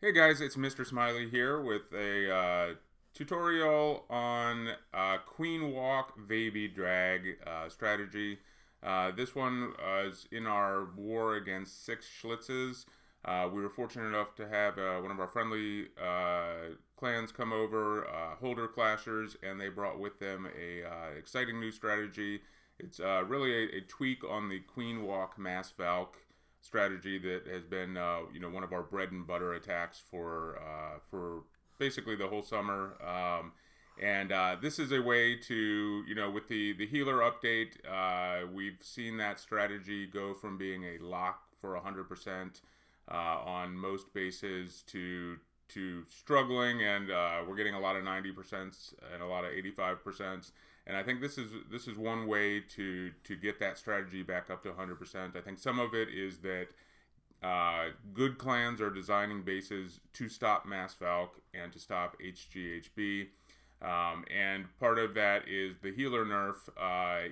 Hey guys, it's Mr. Smiley here with a tutorial on Queen Walk Vaby drag strategy. This one is in our war against 6 Schlitzes. We were fortunate enough to have one of our friendly clans come over, Holder Clashers, and they brought with them a exciting new strategy. It's really a tweak on the Queen Walk Mass Valk strategy that has been one of our bread and butter attacks for basically the whole summer. And this is a way to, with the healer update, we've seen that strategy go from being a lock for 100% on most bases to struggling, and we're getting a lot of 90% and a lot of 85%. And I think this is one way to get that strategy back up to 100%. I think some of it is that good clans are designing bases to stop Mass Valk and to stop HGHB. And part of that is the healer nerf. I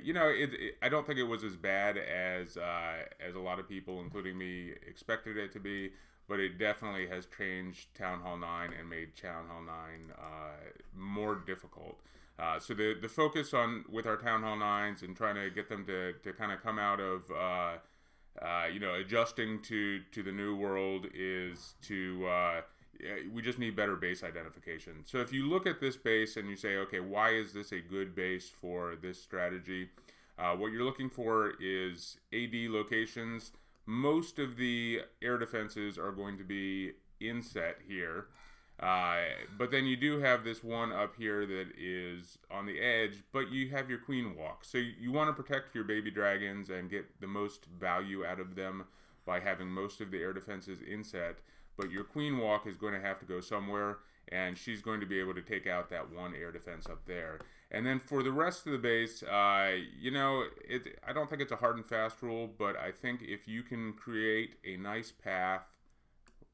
don't think it was as bad as a lot of people, including me, expected it to be. But it definitely has changed Town Hall 9 and made Town Hall 9 more difficult. So the focus on with our Town Hall 9s and trying to get them to kind of come out of adjusting to the new world is to we just need better base identification. So if you look at this base and you say, okay, why is this a good base for this strategy? What you're looking for is AD locations. Most of the air defenses are going to be inset here. But then you do have this one up here that is on the edge, but you have your Queen Walk. So you want to protect your baby dragons and get the most value out of them by having most of the air defenses inset. But your Queen Walk is going to have to go somewhere, and she's going to be able to take out that one air defense up there. And then for the rest of the base, I don't think it's a hard and fast rule, but I think if you can create a nice path,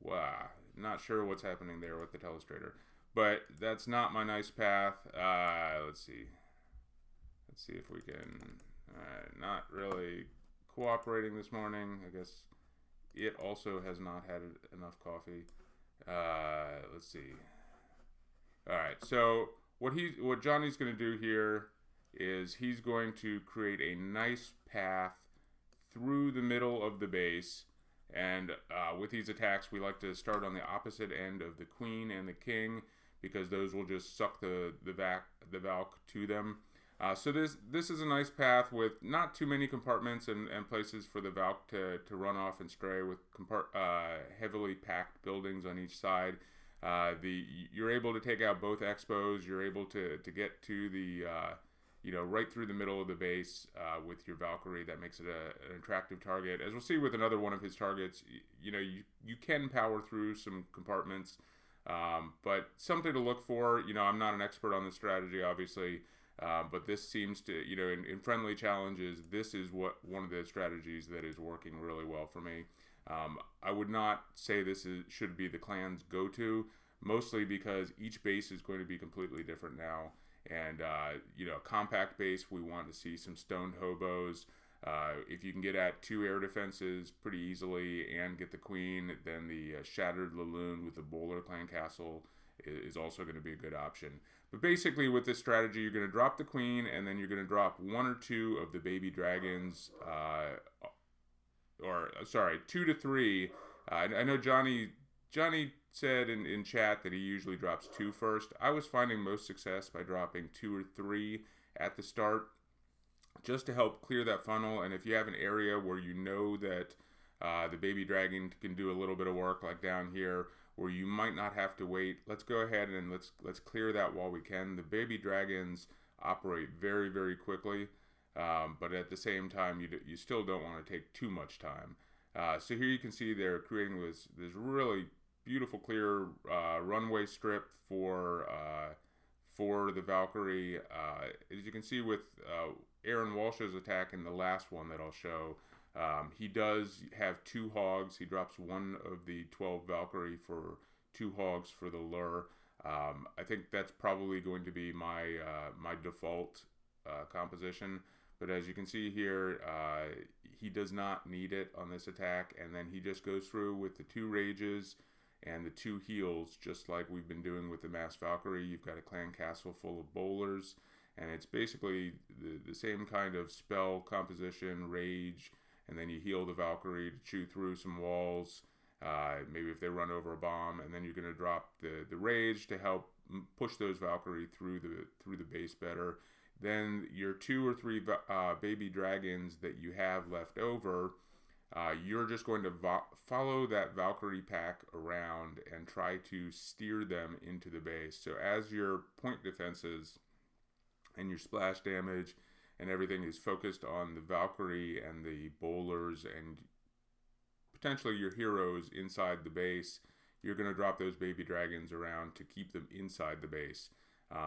wow, not sure what's happening there with the telestrator, but that's not my nice path. Let's see if we can. Not really cooperating this morning. I guess it also has not had enough coffee. Let's see. All right, so what Johnny's going to do here is he's going to create a nice path through the middle of the base. And with these attacks, we like to start on the opposite end of the queen and the king because those will just suck the Valk to them. So this is a nice path with not too many compartments and places for the Valk to run off and stray with heavily packed buildings on each side. You're able to take out both expos. You're able to get to the right through the middle of the base with your Valkyrie. That makes it an attractive target. As we'll see with another one of his targets, you can power through some compartments, but something to look for. I'm not an expert on this strategy, obviously, but this seems to, in friendly challenges, this is one of the strategies that is working really well for me. I would not say should be the clan's go-to, mostly because each base is going to be completely different now. And, compact base, we want to see some stoned hobos. If you can get at 2 air defenses pretty easily and get the queen, then the Shattered Laloon with the Bowler Clan Castle is also going to be a good option. But basically with this strategy, you're going to drop the queen, and then you're going to drop 1 or 2 of the baby dragons, 2 to 3. I know Johnny said in chat that he usually drops 2 first. I was finding most success by dropping 2 or 3 at the start just to help clear that funnel. And if you have an area where you know that the baby dragon can do a little bit of work, like down here where you might not have to wait, let's go ahead and let's clear that while we can. The baby dragons operate very, very quickly, but at the same time you still don't want to take too much time. So here you can see they're creating this really beautiful clear runway strip for the Valkyrie. As you can see with Aaron Walsh's attack in the last one that I'll show, he does have 2 hogs. He drops 1 of the 12 Valkyrie for 2 hogs for the lure. I think that's probably going to be my default composition. But as you can see here, he does not need it on this attack, and then he just goes through with the 2 rages and the 2 heals, just like we've been doing with the Masked Valkyrie. You've got a clan castle full of bowlers, and it's basically the same kind of spell composition, rage, and then you heal the Valkyrie to chew through some walls, maybe if they run over a bomb, and then you're going to drop the rage to help push those Valkyrie through the base better. Then your 2 or 3 baby dragons that you have left over, you're just going to follow that Valkyrie pack around and try to steer them into the base. So as your point defenses and your splash damage and everything is focused on the Valkyrie and the bowlers and potentially your heroes inside the base, you're going to drop those baby dragons around to keep them inside the base.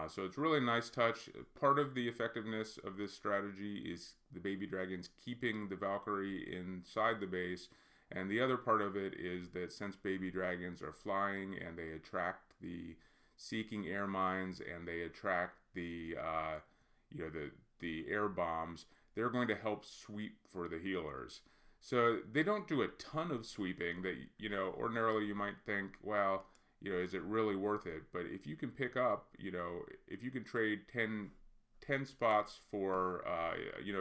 So it's really nice touch. Part of the effectiveness of this strategy is the baby dragons keeping the Valkyrie inside the base, and the other part of it is that since baby dragons are flying and they attract the seeking air mines and they attract the the air bombs, they're going to help sweep for the healers. So they don't do a ton of sweeping that, ordinarily you might think, well, is it really worth it? But if you can pick up, if you can trade 10 spots for,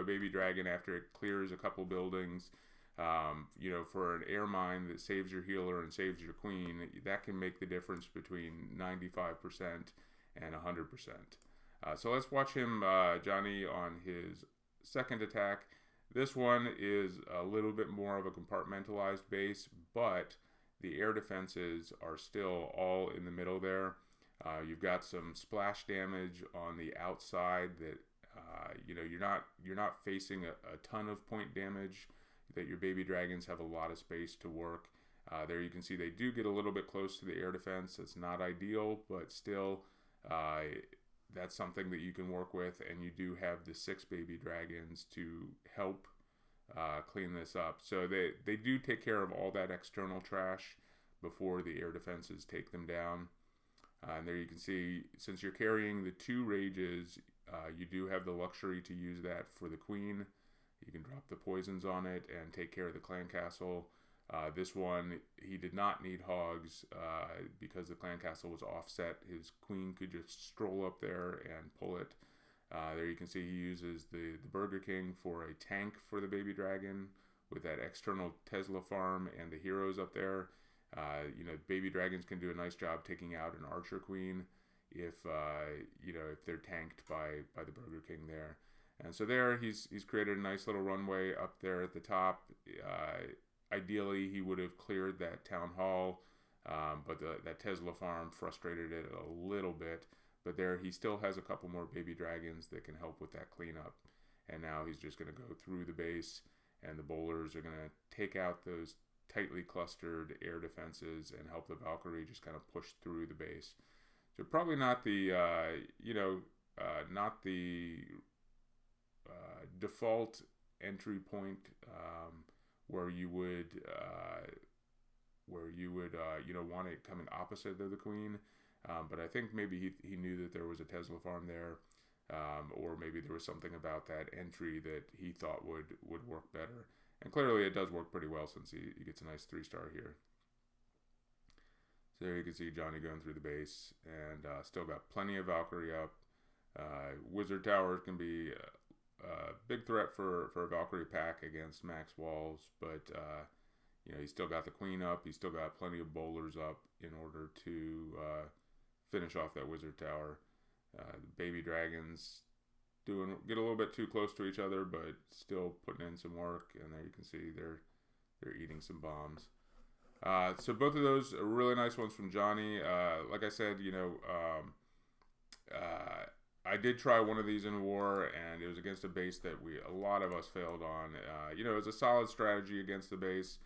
baby dragon after it clears a couple buildings, for an air mine that saves your healer and saves your queen, that can make the difference between 95% and 100%. So let's watch him, Johnny, on his second attack. This one is a little bit more of a compartmentalized base, but the air defenses are still all in the middle there. You've got some splash damage on the outside that you're not facing a ton of point damage. That your baby dragons have a lot of space to work. There you can see they do get a little bit close to the air defense. It's not ideal, but still that's something that you can work with, and you do have the 6 baby dragons to help clean this up. So they do take care of all that external trash before the air defenses take them down. And there you can see, since you're carrying the 2 rages, you do have the luxury to use that for the queen. You can drop the poisons on it and take care of the clan castle. This one, he did not need hogs because the clan castle was offset. His queen could just stroll up there and pull it. There you can see he uses the Burger King for a tank for the baby dragon with that external Tesla farm and the heroes up there. Baby dragons can do a nice job taking out an archer queen if they're tanked by the Burger King there. And so there he's created a nice little runway up there at the top. Ideally, he would have cleared that town hall, but that Tesla farm frustrated it a little bit. But there, he still has a couple more baby dragons that can help with that cleanup. And now he's just going to go through the base, and the bowlers are going to take out those tightly clustered air defenses and help the Valkyrie just kind of push through the base. So probably not the, default entry point where you would want it coming opposite of the queen. But I think maybe he knew that there was a Tesla farm there, or maybe there was something about that entry that he thought would work better. And clearly it does work pretty well since he gets a nice 3-star here. So there you can see Johnny going through the base, and still got plenty of Valkyrie up. Wizard Tower can be a big threat for a Valkyrie pack against max walls, but he's still got the queen up. He's still got plenty of bowlers up in order to finish off that Wizard Tower. The baby dragons get a little bit too close to each other, but still putting in some work. And there you can see they're eating some bombs. So both of those are really nice ones from Johnny. Like I said, I did try one of these in war, and it was against a base that a lot of us failed on. It was a solid strategy against the base,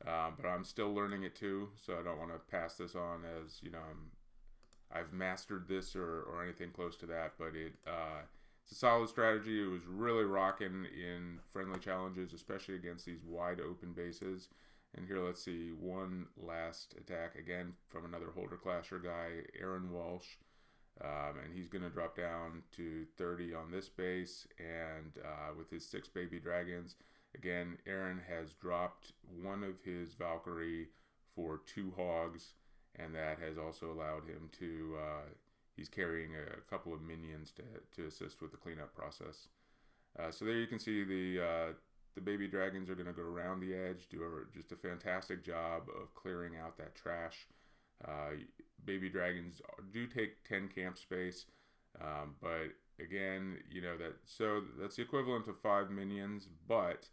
but I'm still learning it too, so I don't want to pass this on as I've mastered this or anything close to that. But it's a solid strategy. It was really rocking in friendly challenges, especially against these wide open bases. And here, let's see, one last attack again from another Holder Clasher guy, Aaron Walsh. And he's going to drop down to 30 on this base, and with his 6 baby dragons. Again, Aaron has dropped one of his Valkyrie for 2 hogs, and that has also allowed him to, he's carrying a couple of minions to assist with the cleanup process. So there you can see the baby dragons are going to go around the edge, do just a fantastic job of clearing out that trash. Baby dragons do take 10 camp space, but again, that's the equivalent of 5 minions, but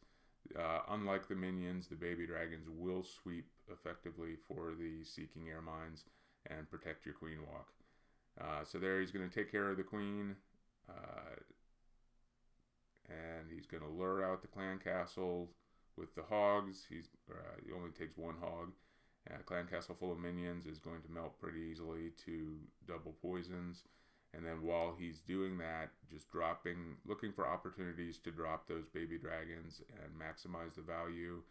unlike the minions, the baby dragons will sweep effectively for the seeking air mines and protect your queen walk. So there he's going to take care of the queen, and he's going to lure out the clan castle with the hogs. He only takes 1 hog. Clan castle full of minions is going to melt pretty easily to double poisons. And then while he's doing that, just looking for opportunities to drop those baby dragons and maximize the value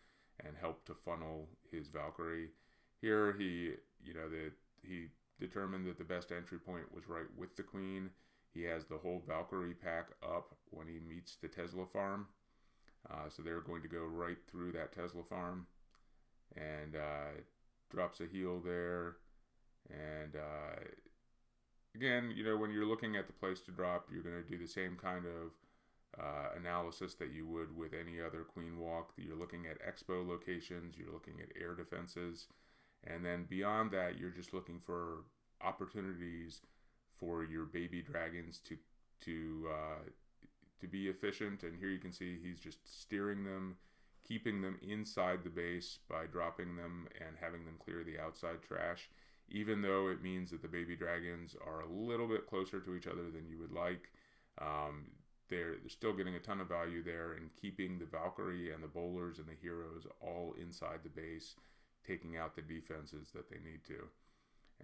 and help to funnel his Valkyrie. Here he determined that the best entry point was right with the queen. He has the whole Valkyrie pack up when he meets the Tesla farm. So they're going to go right through that Tesla farm, and drops a heal there. And again, when you're looking at the place to drop, you're going to do the same kind of analysis that you would with any other queen walk. You're looking at expo locations, you're looking at air defenses, and then beyond that, you're just looking for opportunities for your baby dragons to be efficient. And here you can see he's just steering them, keeping them inside the base by dropping them and having them clear the outside trash, even though it means that the baby dragons are a little bit closer to each other than you would like. They're still getting a ton of value there, and keeping the Valkyrie and the bowlers and the heroes all inside the base, taking out the defenses that they need to,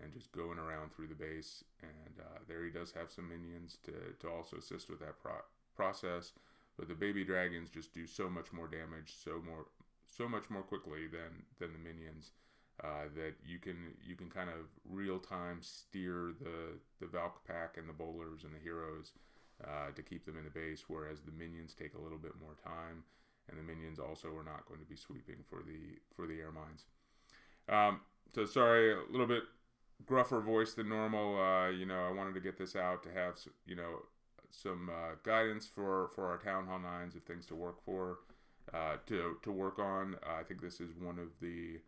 and just going around through the base. And there he does have some minions to also assist with that process. But the baby dragons just do so much more damage, so much more quickly than the minions, that you can kind of real time steer the Valk pack and the bowlers and the heroes to keep them in the base, whereas the minions take a little bit more time, and the minions also are not going to be sweeping for the air mines. So sorry, a little bit gruffer voice than normal. I wanted to get this out to have some guidance for our Town Hall 9s of things to work for, to work on. I think this is one of the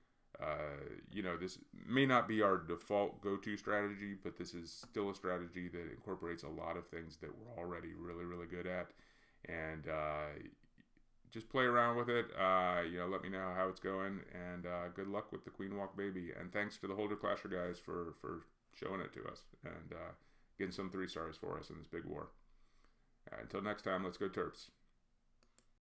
this may not be our default go-to strategy, but this is still a strategy that incorporates a lot of things that we're already really, really good at. And just play around with it. Let me know how it's going, and good luck with the Queen Walk Baby. And thanks to the Holder Clasher guys for showing it to us and getting some 3 stars for us in this big war. Until next time, let's go Terps.